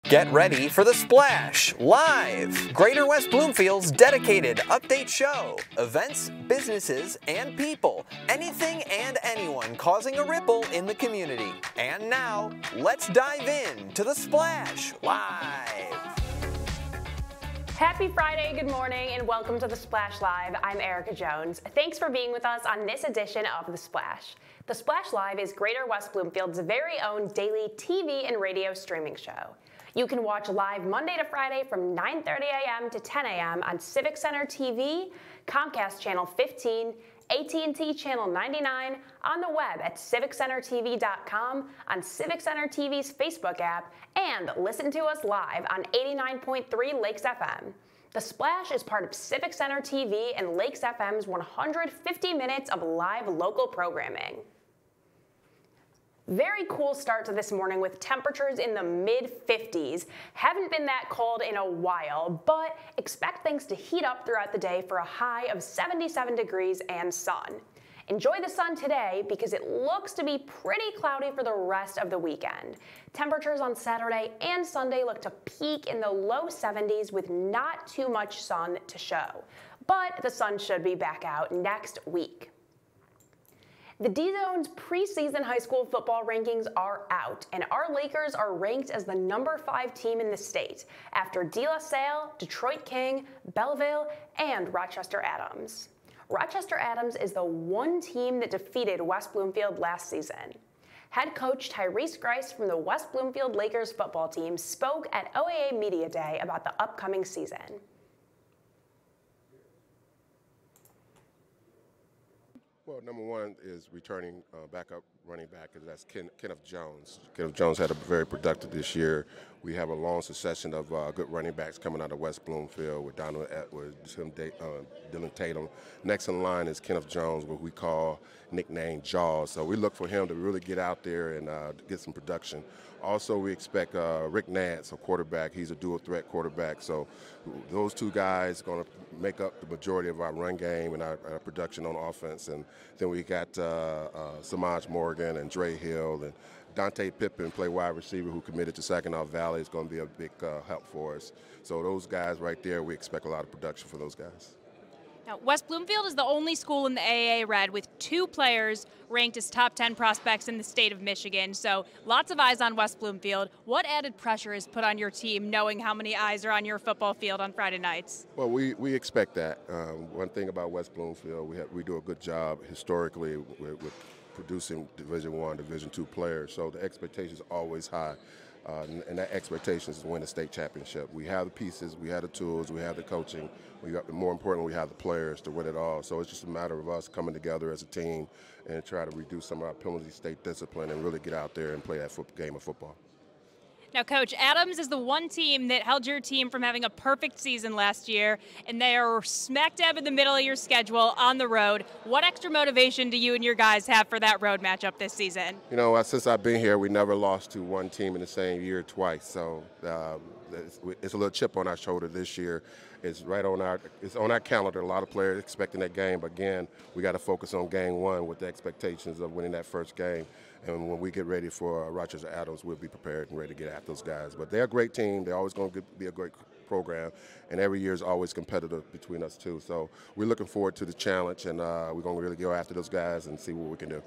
Get ready for The Splash Live, Greater West Bloomfield's dedicated update show. Events, businesses, and people. Anything and anyone causing a ripple in the community. And now, let's dive in to The Splash Live. Happy Friday, good morning, and welcome to The Splash Live. I'm Erica Jones. Thanks for being with us on this edition of The Splash. The Splash Live is Greater West Bloomfield's very own daily TV and radio streaming show. You can watch live Monday to Friday from 9:30 a.m. to 10 a.m. on Civic Center TV, Comcast Channel 15, AT&T Channel 99, on the web at civiccentertv.com, on Civic Center TV's Facebook app, and listen to us live on 89.3 Lakes FM. The Splash is part of Civic Center TV and Lakes FM's 150 minutes of live local programming. Very cool start to this morning with temperatures in the mid-50s. Haven't been that cold in a while, but expect things to heat up throughout the day for a high of 77 degrees and sun. Enjoy the sun today because it looks to be pretty cloudy for the rest of the weekend. Temperatures on Saturday and Sunday look to peak in the low 70s with not too much sun to show. But the sun should be back out next week. The D-Zone's preseason high school football rankings are out, and our Lakers are ranked as the number 5 team in the state, after De La Salle, Detroit King, Belleville, and Rochester Adams. Rochester Adams is the one team that defeated West Bloomfield last season. Head coach Tyrese Grice from the West Bloomfield Lakers football team spoke at OAA Media Day about the upcoming season. Well, number one is returning backup running back, and that's Kenneth Jones. Kenneth Jones had a very productive this year. We have a long succession of good running backs coming out of West Bloomfield with Donald Edwards, Dylan Tatum. Next in line is Kenneth Jones, what we call nicknamed Jaws. So we look for him to really get out there and get some production. Also, we expect Rick Nance, a quarterback. He's a dual threat quarterback. So those two guys are going to make up the majority of our run game and our production on offense. And then we got Samaj Morgan and Dre Hill and Dante Pippen, play wide receiver, who committed to Saginaw Valley, is going to be a big help for us. So those guys right there, we expect a lot of production for those guys. Now, West Bloomfield is the only school in the AAA Red with 2 players ranked as top 10 prospects in the state of Michigan. So lots of eyes on West Bloomfield. What added pressure is put on your team knowing how many eyes are on your football field on Friday nights? Well, we expect that. One thing about West Bloomfield, we do a good job historically with producing Division I, Division II players. So the expectations are always high. And that expectation is to win the state championship. We have the pieces, we have the tools, we have the coaching. More importantly, we have the players to win it all. So it's just a matter of us coming together as a team and try to reduce some of our penalty state discipline and really get out there and play that game of football. Now, Coach, Adams is the one team that held your team from having a perfect season last year, and they are smack dab in the middle of your schedule on the road. What extra motivation do you and your guys have for that road matchup this season? You know, since I've been here, we never lost to one team in the same year twice, so it's a little chip on our shoulder this year. It's on our calendar. A lot of players expecting that game, but again, we got to focus on game 1 with the expectations of winning that first game. And when we get ready for Rochester Adams, we'll be prepared and ready to get at those guys. But they're a great team. They're always going to be a great program, and every year is always competitive between us two. So we're looking forward to the challenge, and we're going to really go after those guys and see what we can do.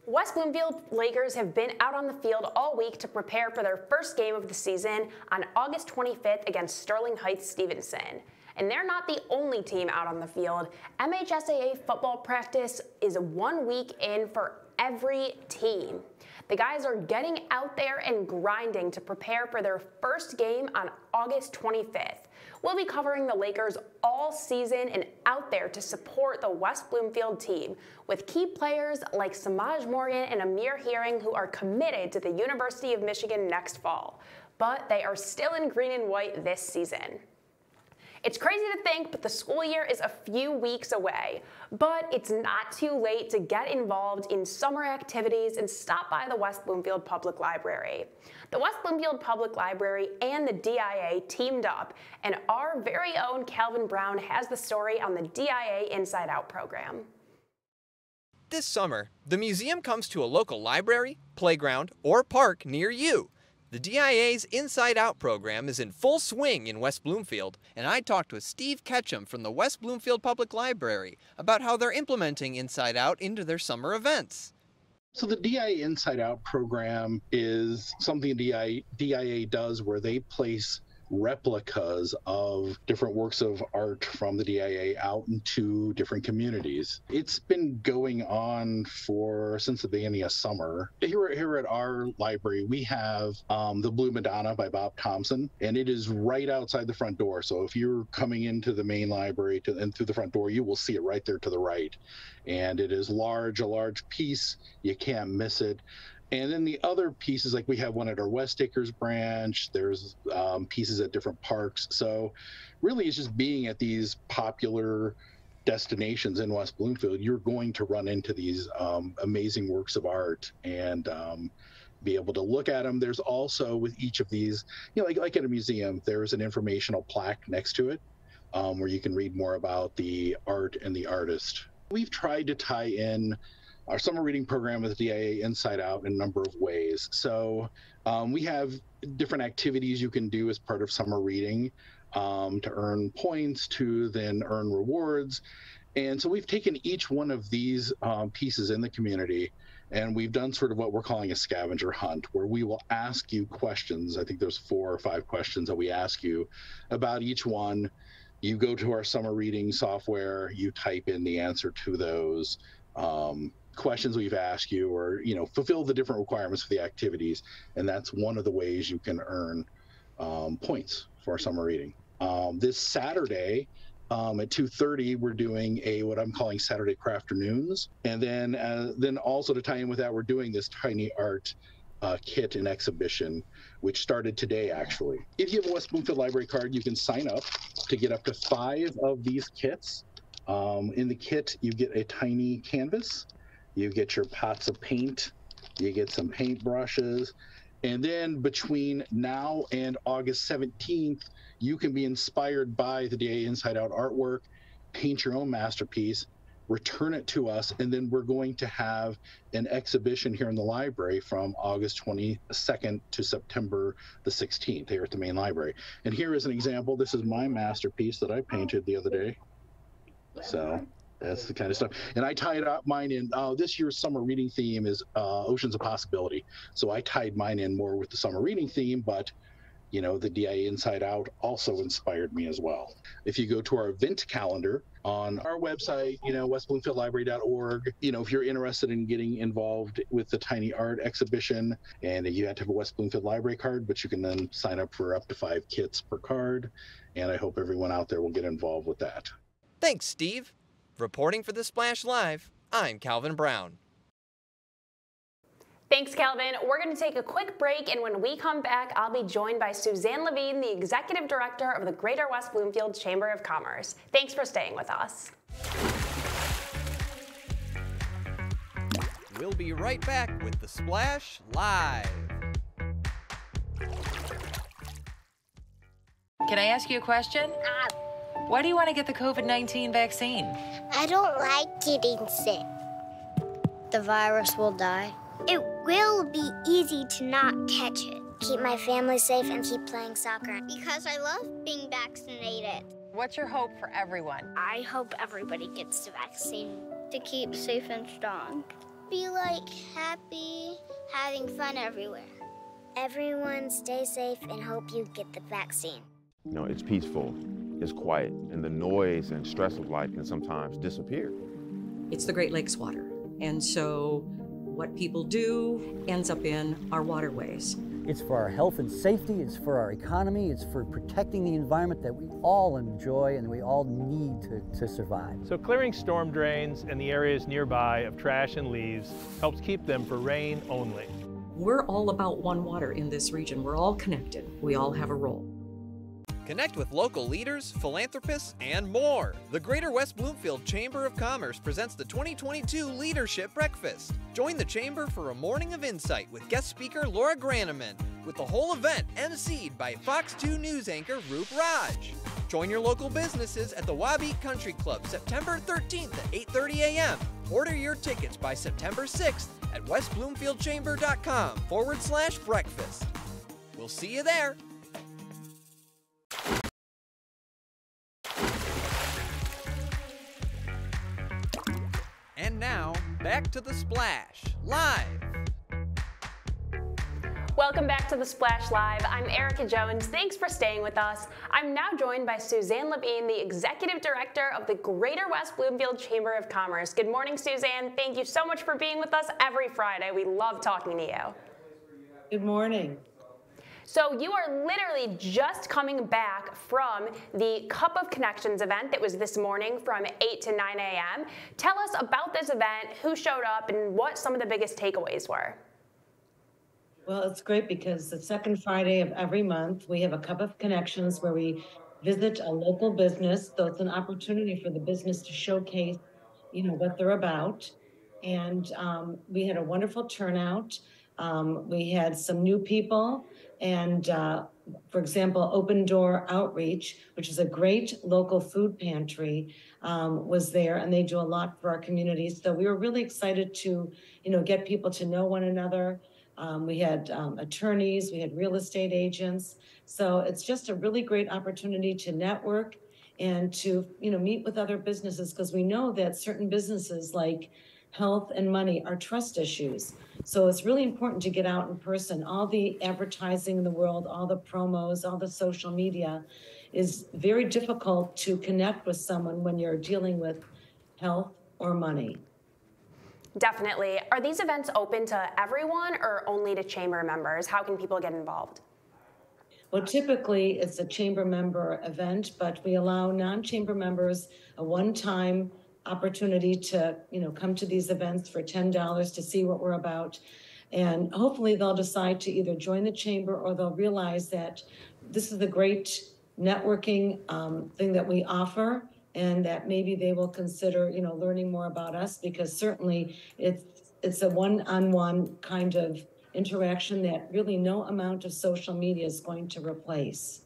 West Bloomfield Lakers have been out on the field all week to prepare for their first game of the season on August 25th against Sterling Heights Stevenson. And they're not the only team out on the field. MHSAA football practice is 1 week in for every team. The guys are getting out there and grinding to prepare for their first game on August 25th. We'll be covering the Lakers all season and out there to support the West Bloomfield team with key players like Samaj Morgan and Amir Hearing, who are committed to the University of Michigan next fall. But they are still in green and white this season. It's crazy to think, but the school year is a few weeks away. But it's not too late to get involved in summer activities and stop by the West Bloomfield Public Library. The West Bloomfield Public Library and the DIA teamed up, and our very own Calvin Brown has the story on the DIA Inside Out program. This summer, the museum comes to a local library, playground, or park near you. The DIA's Inside Out program is in full swing in West Bloomfield, and I talked with Steve Ketchum from the West Bloomfield Public Library about how they're implementing Inside Out into their summer events. So the DIA Inside Out program is something DIA does where they place replicas of different works of art from the DIA out into different communities. It's been going on since the beginning of summer. Here at our library, we have The Blue Madonna by Bob Thompson, and it is right outside the front door. So if you're coming into the main library and through the front door, you will see it right there to the right. And it is a large piece. You can't miss it. And then the other pieces, like we have one at our West Acres branch, there's pieces at different parks. So really it's just being at these popular destinations in West Bloomfield, you're going to run into these amazing works of art and be able to look at them. There's also with each of these, like at a museum, there's an informational plaque next to it where you can read more about the art and the artist. We've tried to tie in our summer reading program with DIA Inside Out in a number of ways. So we have different activities you can do as part of summer reading to earn points, to then earn rewards. And so we've taken each one of these pieces in the community, and we've done sort of what we're calling a scavenger hunt, where we will ask you questions. I think there's 4 or 5 questions that we ask you about each one. You go to our summer reading software, you type in the answer to those questions we've asked you, or fulfill the different requirements for the activities, and that's one of the ways you can earn points for summer reading. This Saturday at 2:30 we're doing what I'm calling Saturday Crafternoons, and then also to tie in with that, we're doing this tiny art kit and exhibition, which started today actually. If you have a West Bloomfield Library card, you can sign up to get up to 5 of these kits. In the kit you get a tiny canvas, you get your pots of paint, you get some paint brushes, and then between now and August 17th, you can be inspired by the DIA Inside Out artwork, paint your own masterpiece, return it to us, and then we're going to have an exhibition here in the library from August 22nd to September the 16th here at the main library. And here is an example. This is my masterpiece that I painted the other day. So that's the kind of stuff. And I tied up mine in, this year's summer reading theme is Oceans of Possibility. So I tied mine in more with the summer reading theme, but the DIA Inside Out also inspired me as well. If you go to our event calendar on our website, westbloomfieldlibrary.org, if you're interested in getting involved with the tiny art exhibition, and you have to have a West Bloomfield Library card, but you can then sign up for up to 5 kits per card. And I hope everyone out there will get involved with that. Thanks, Steve. Reporting for The Splash Live, I'm Calvin Brown. Thanks, Calvin. We're going to take a quick break, and when we come back, I'll be joined by Suzanne Levine, the Executive Director of the Greater West Bloomfield Chamber of Commerce. Thanks for staying with us. We'll be right back with The Splash Live. Can I ask you a question? Why do you want to get the COVID-19 vaccine? I don't like getting sick. The virus will die. It will be easy to not catch it. Keep my family safe and keep playing soccer. Because I love being vaccinated. What's your hope for everyone? I hope everybody gets the vaccine. To keep safe and strong. Be happy, having fun everywhere. Everyone stay safe and hope you get the vaccine. It's peaceful, it's quiet, and the noise and stress of life can sometimes disappear. It's the Great Lakes water, and so what people do ends up in our waterways. It's for our health and safety, it's for our economy, it's for protecting the environment that we all enjoy and we all need to survive. So clearing storm drains and the areas nearby of trash and leaves helps keep them for rain only. We're all about one water in this region. We're all connected. We all have a role. Connect with local leaders, philanthropists, and more. The Greater West Bloomfield Chamber of Commerce presents the 2022 Leadership Breakfast. Join the Chamber for a morning of insight with guest speaker Laura Graneman, with the whole event emceed by Fox 2 News anchor Roop Raj. Join your local businesses at the Wabeat Country Club September 13th at 8:30 a.m. Order your tickets by September 6th at westbloomfieldchamber.com/breakfast. We'll see you there. And now, back to The Splash, live. Welcome back to The Splash Live. I'm Erica Jones. Thanks for staying with us. I'm now joined by Suzanne Levine, the Executive Director of the Greater West Bloomfield Chamber of Commerce. Good morning, Suzanne. Thank you so much for being with us every Friday. We love talking to you. Good morning. So you are literally just coming back from the Cup of Connections event that was this morning from 8 to 9 a.m. Tell us about this event, who showed up, and what some of the biggest takeaways were. Well, it's great because the second Friday of every month, we have a Cup of Connections where we visit a local business. So it's an opportunity for the business to showcase, what they're about. And we had a wonderful turnout. We had some new people and, for example, Open Door Outreach, which is a great local food pantry, was there, and they do a lot for our community. So we were really excited to, get people to know one another. We had attorneys, we had real estate agents. So it's just a really great opportunity to network and to, meet with other businesses, because we know that certain businesses like health and money are trust issues. So it's really important to get out in person. All the advertising in the world, all the promos, all the social media is very difficult to connect with someone when you're dealing with health or money. Definitely. Are these events open to everyone or only to chamber members? How can people get involved? Well, typically it's a chamber member event, but we allow non-chamber members a one-time opportunity to, come to these events for $10 to see what we're about. And hopefully they'll decide to either join the chamber or they'll realize that this is the great networking thing that we offer, and that maybe they will consider, learning more about us, because certainly it's a one-on-one kind of interaction that really no amount of social media is going to replace.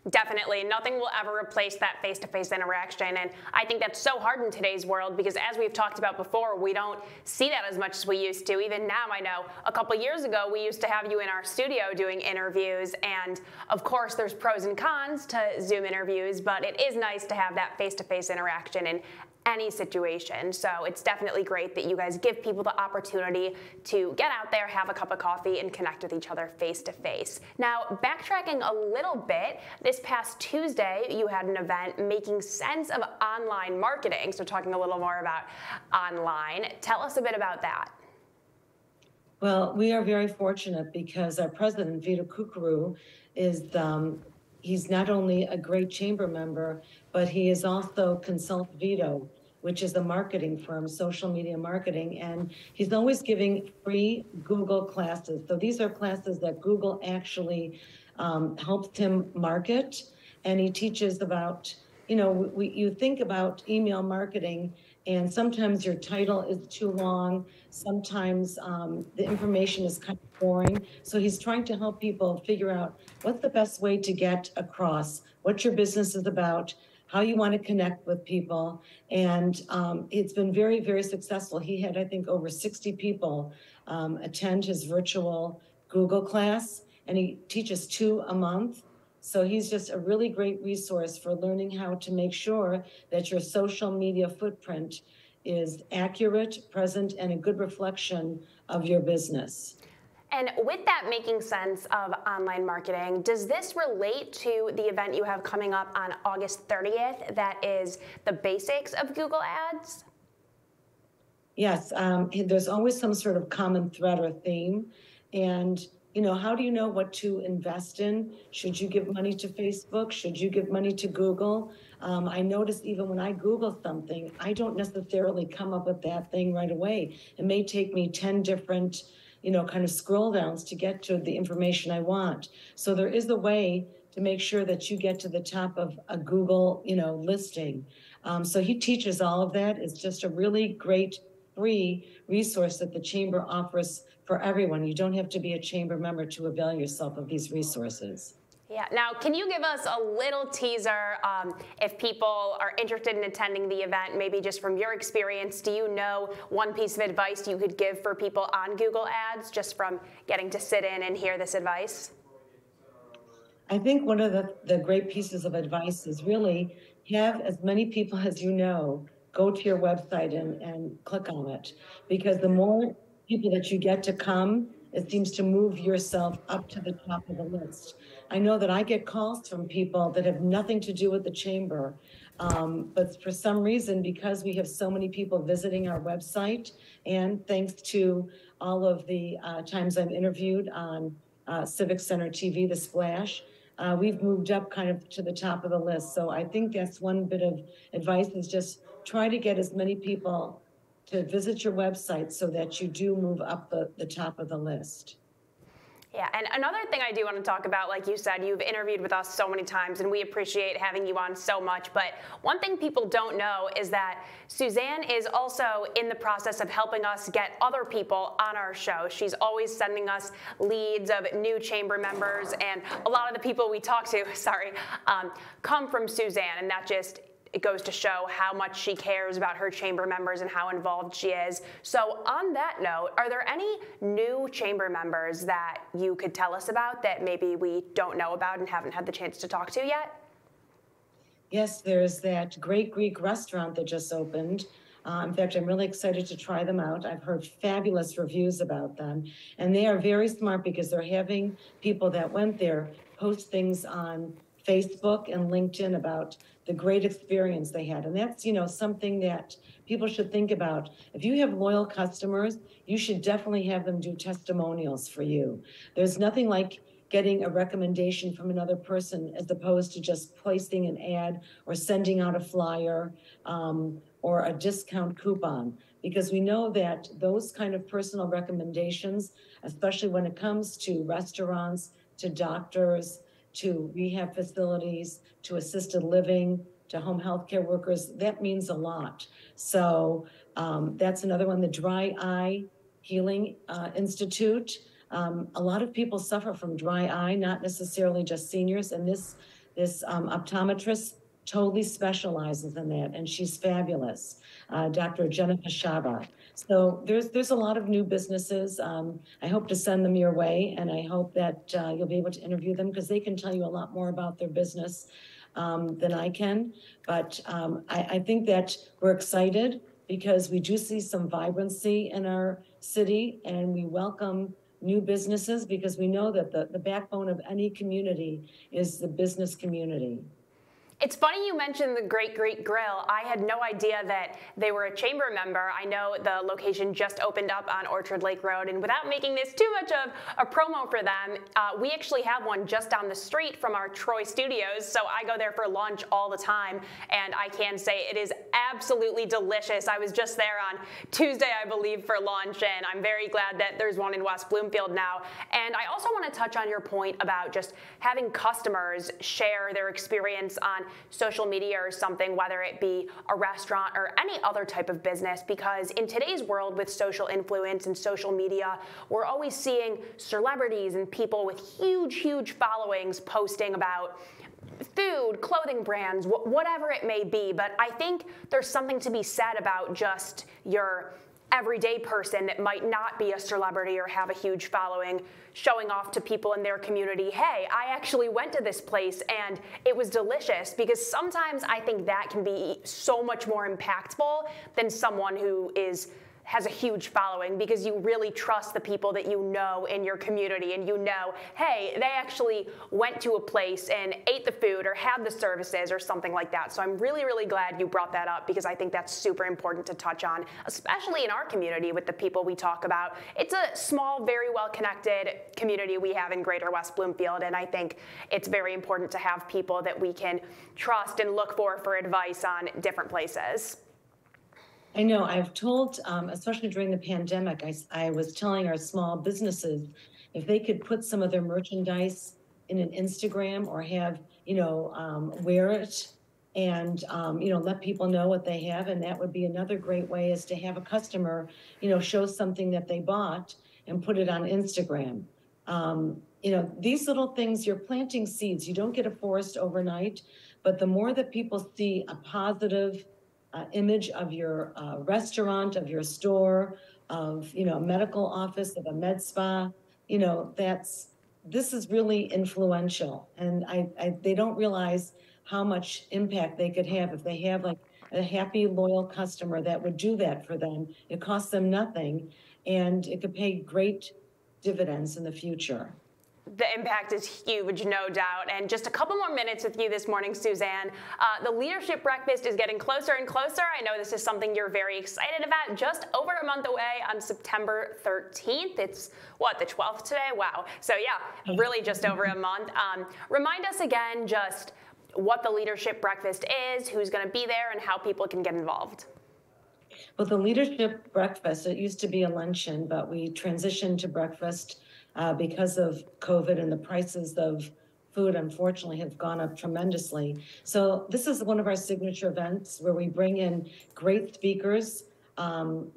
Definitely. Nothing will ever replace that face-to-face interaction. And I think that's so hard in today's world because, as we've talked about before, we don't see that as much as we used to. Even now, I know a couple years ago, we used to have you in our studio doing interviews. And of course, there's pros and cons to Zoom interviews, but it is nice to have that face-to-face interaction in any situation. So it's definitely great that you guys give people the opportunity to get out there, have a cup of coffee, and connect with each other face to face. Now, backtracking a little bit, this past Tuesday, you had an event making sense of online marketing. So talking a little more about online. Tell us a bit about that. Well, we are very fortunate because our president, Vito Kukuru, is he's not only a great chamber member, but he is also Consult Vito, which is a marketing firm, social media marketing, and he's always giving free Google classes. So these are classes that Google actually helped him market, and he teaches about, you think about email marketing, and sometimes your title is too long, sometimes the information is kind of boring. So he's trying to help people figure out what's the best way to get across what your business is about, how you want to connect with people. And it's been very, very successful. He had, I think, over 60 people attend his virtual Google class, and he teaches 2 a month. So he's just a really great resource for learning how to make sure that your social media footprint is accurate, present, and a good reflection of your business. And with that making sense of online marketing, does this relate to the event you have coming up on August 30th that is the basics of Google Ads? Yes, there's always some sort of common thread or theme. And how do you know what to invest in? Should you give money to Facebook? Should you give money to Google? I notice even when I Google something, I don't necessarily come up with that thing right away. It may take me 10 different, kind of scroll downs to get to the information I want. So there is a way to make sure that you get to the top of a Google, listing. So he teaches all of that. It's just a really great free resource that the chamber offers for everyone. You don't have to be a chamber member to avail yourself of these resources. Yeah. Now, can you give us a little teaser if people are interested in attending the event, maybe just from your experience? Do you know one piece of advice you could give for people on Google Ads just from getting to sit in and hear this advice? I think one of the great pieces of advice is really have as many people as you know go to your website and click on it, because the more people that you get to come, it seems to move yourself up to the top of the list. I know that I get calls from people that have nothing to do with the chamber, but for some reason, because we have so many people visiting our website, and thanks to all of the times I'm interviewed on Civic Center TV, The Splash, we've moved up kind of to the top of the list. So I think that's one bit of advice, is just try to get as many people to visit your website so that you do move up the top of the list. Yeah, and another thing I do want to talk about, like you said, you've interviewed with us so many times, and we appreciate having you on so much. But one thing people don't know is that Suzanne is also in the process of helping us get other people on our show. She's always sending us leads of new chamber members, and a lot of the people we talk to, come from Suzanne, and that just it goes to show how much she cares about her chamber members and how involved she is. So on that note, are there any new chamber members that you could tell us about that maybe we don't know about and haven't had the chance to talk to yet? Yes, there's that great Greek restaurant that just opened. In fact, I'm really excited to try them out. I've heard fabulous reviews about them. And they are very smart because they're having people that went there post things on Facebook and LinkedIn about the great experience they had. And that's, something that people should think about. If you have loyal customers, you should definitely have them do testimonials for you. There's nothing like getting a recommendation from another person as opposed to just placing an ad or sending out a flyer or a discount coupon, because we know that those kind of personal recommendations, especially when it comes to restaurants, to doctors, to rehab facilities, to assisted living, to home health care workers, that means a lot. So that's another one, the Dry Eye Healing Institute. A lot of people suffer from dry eye, not necessarily just seniors, and this optometrist totally specializes in that, and she's fabulous, Dr. Jennifer Shaba. So there's a lot of new businesses. I hope to send them your way, and I hope that you'll be able to interview them because they can tell you a lot more about their business than I can. But I think that we're excited because we do see some vibrancy in our city, and we welcome new businesses because we know that the backbone of any community is the business community. It's funny you mentioned the Great Greek Grill. I had no idea that they were a chamber member. I know the location just opened up on Orchard Lake Road, and without making this too much of a promo for them, we actually have one just down the street from our Troy studios, so I go there for lunch all the time, and I can say it is absolutely delicious. I was just there on Tuesday, I believe, for lunch, and I'm very glad that there's one in West Bloomfield now. And I also want to touch on your point about just having customers share their experience on social media or something, whether it be a restaurant or any other type of business, because in today's world with social influence and social media, we're always seeing celebrities and people with huge followings posting about food, clothing brands, whatever it may be. But I think there's something to be said about just your everyday person that might not be a celebrity or have a huge following showing off to people in their community, hey, I actually went to this place and it was delicious, because sometimes I think that can be so much more impactful than someone who has a huge following, because you really trust the people that you know in your community, and you know, hey, they actually went to a place and ate the food or had the services or something like that. So I'm really glad you brought that up, because I think that's super important to touch on, especially in our community with the people we talk about. It's a small, very well-connected community we have in Greater West Bloomfield, and I think it's very important to have people that we can trust and look for advice on different places. I know I've told, especially during the pandemic, I was telling our small businesses if they could put some of their merchandise in an Instagram or have, wear it and, let people know what they have. And that would be another great way, is to have a customer, show something that they bought and put it on Instagram. these little things, you're planting seeds. You don't get a forest overnight, but the more that people see a positive image of your restaurant, of your store, of, a medical office, of a med spa, this is really influential. And they don't realize how much impact they could have if they have like a happy, loyal customer that would do that for them. It costs them nothing, and it could pay great dividends in the future. The impact is huge, no doubt. And just a couple more minutes with you this morning, Suzanne. The Leadership Breakfast is getting closer and closer. I know this is something you're very excited about. Just over a month away on September 13th. It's, the 12th today? Wow. So yeah, really just over a month. Remind us again just what the Leadership Breakfast is, who's going to be there, and how people can get involved. Well, the Leadership Breakfast, it used to be a luncheon, but we transitioned to breakfast because of COVID, and the prices of food, unfortunately, have gone up tremendously. So this is one of our signature events where we bring in great speakers.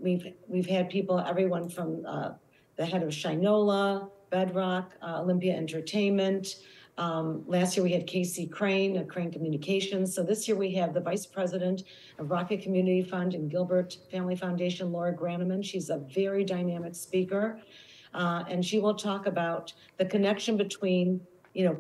We've had people, everyone from the head of Shinola, Bedrock, Olympia Entertainment. Last year we had Casey Crane of Crane Communications. So this year we have the Vice President of Rocket Community Fund and Gilbert Family Foundation, Laura Graneman. She's a very dynamic speaker. And she will talk about the connection between,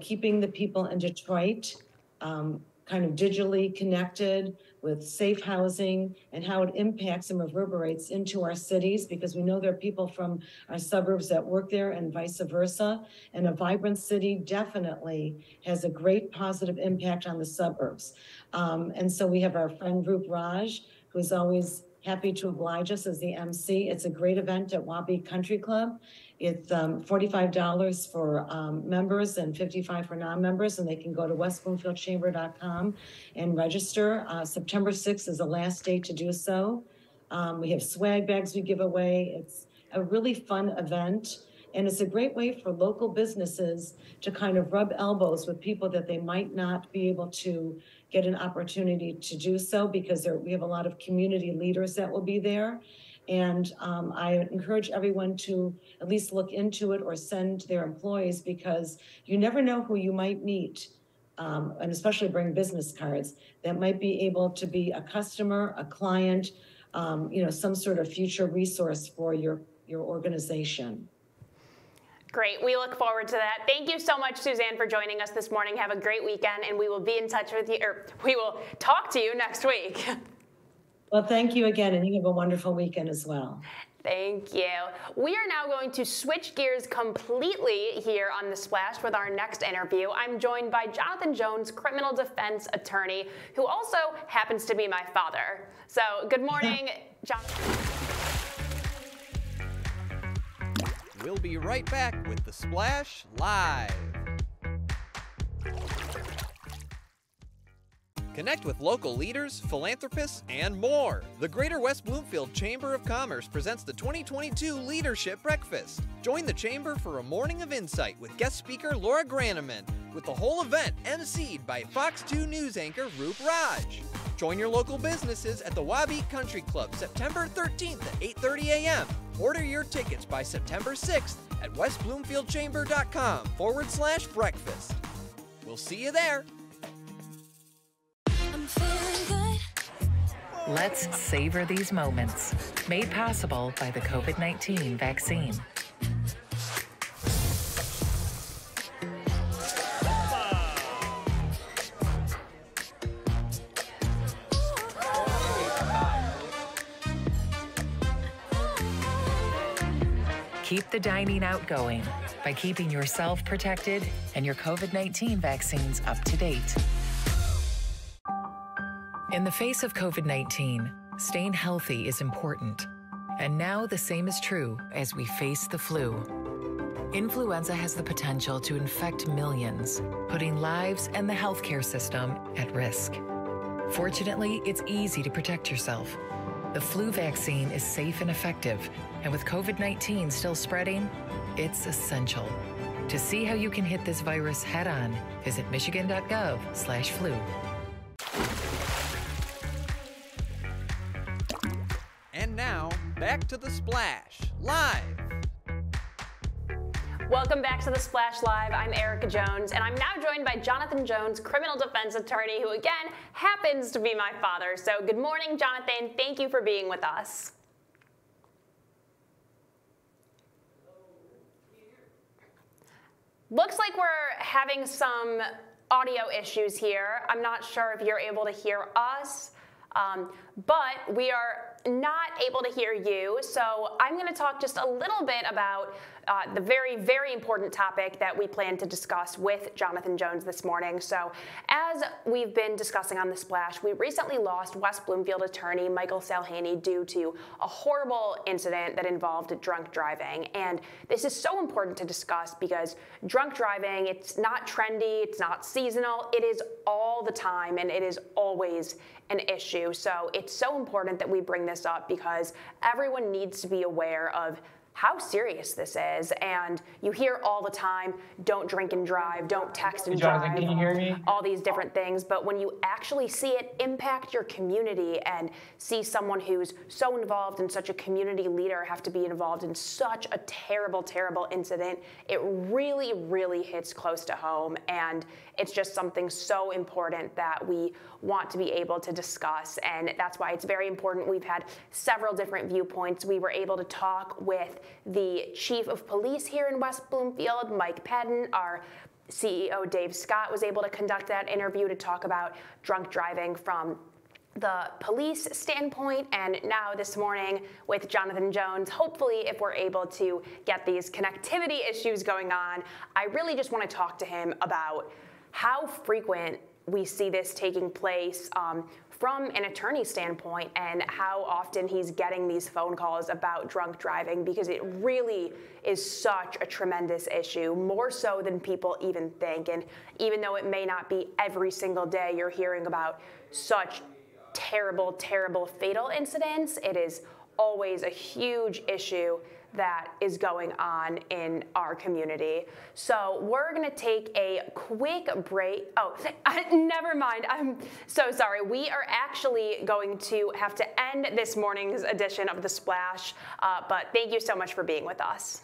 keeping the people in Detroit kind of digitally connected with safe housing, and how it impacts and reverberates into our cities, because we know there are people from our suburbs that work there and vice versa. And a vibrant city definitely has a great positive impact on the suburbs. And so we have our friend Roop Raj, who's always happy to oblige us as the MC. It's a great event at Wabi Country Club. It's $45 for members and $55 for non-members, and they can go to westbloomfieldchamber.com and register. September 6th is the last day to do so. We have swag bags we give away. It's a really fun event, and it's a great way for local businesses to kind of rub elbows with people that they might not be able to get an opportunity to do so, because we have a lot of community leaders that will be there. And I encourage everyone to at least look into it or send their employees, because you never know who you might meet, and especially bring business cards that might be able to be a customer, a client, some sort of future resource for your organization. Great. We look forward to that. Thank you so much, Suzanne, for joining us this morning. Have a great weekend, and we will be in touch with you, or we will talk to you next week. Well, thank you again, and you have a wonderful weekend as well. Thank you. We are now going to switch gears completely here on The Splash with our next interview. I'm joined by Jonathan Jones, criminal defense attorney, who also happens to be my father. So good morning, Jonathan. We'll be right back with The Splash Live. Connect with local leaders, philanthropists, and more. The Greater West Bloomfield Chamber of Commerce presents the 2022 Leadership Breakfast. Join the Chamber for a morning of insight with guest speaker Laura Graneman, with the whole event emceed by Fox 2 News anchor Roop Raj. Join your local businesses at the Wabi Country Club September 13th at 8:30 a.m. Order your tickets by September 6th at westbloomfieldchamber.com/breakfast. We'll see you there. Let's savor these moments. Made possible by the COVID-19 vaccine. Keep the dining out going by keeping yourself protected and your COVID-19 vaccines up to date. In the face of COVID-19, staying healthy is important. And now the same is true as we face the flu. Influenza has the potential to infect millions, putting lives and the healthcare system at risk. Fortunately, it's easy to protect yourself. The flu vaccine is safe and effective, and with COVID-19 still spreading, it's essential. To see how you can hit this virus head-on, visit michigan.gov/flu. And now, back to The Splash Live. Welcome back to The Splash Live. I'm Erica Jones, and I'm now joined by Jonathan Jones, criminal defense attorney, who again happens to be my father. So good morning, Jonathan. Thank you for being with us. Looks like we're having some audio issues here. I'm not sure if you're able to hear us, but we are not able to hear you. So I'm going to talk just a little bit about the very, very important topic that we plan to discuss with Jonathan Jones this morning. So as we've been discussing on The Splash, we recently lost West Bloomfield attorney Michael Salhaney due to a horrible incident that involved drunk driving. And this is so important to discuss because drunk driving, it's not trendy, it's not seasonal, it is all the time, and it is always an issue. So it's so important that we bring this up because everyone needs to be aware of how serious this is. And you hear all the time, don't drink and drive, don't text and drive, Jonathan, can you hear me? all these different things. But when you actually see it impact your community and see someone who's so involved and such a community leader have to be involved in such a terrible, terrible incident, it really, really hits close to home. And it's just something so important that we want to be able to discuss. And that's why it's very important. We've had several different viewpoints. We were able to talk with the chief of police here in West Bloomfield, Mike Padden. Our CEO, Dave Scott, was able to conduct that interview to talk about drunk driving from the police standpoint. And now this morning with Jonathan Jones, hopefully if we're able to get these connectivity issues going on, I really just want to talk to him about how frequent we see this taking place from an attorney standpoint and how often he's getting these phone calls about drunk driving, because it really is such a tremendous issue, more so than people even think. And even though it may not be every single day you're hearing about such terrible, terrible fatal incidents, it is always a huge issue that is going on in our community. So we're gonna take a quick break. Oh, never mind, I'm so sorry. We are actually going to have to end this morning's edition of The Splash, but thank you so much for being with us.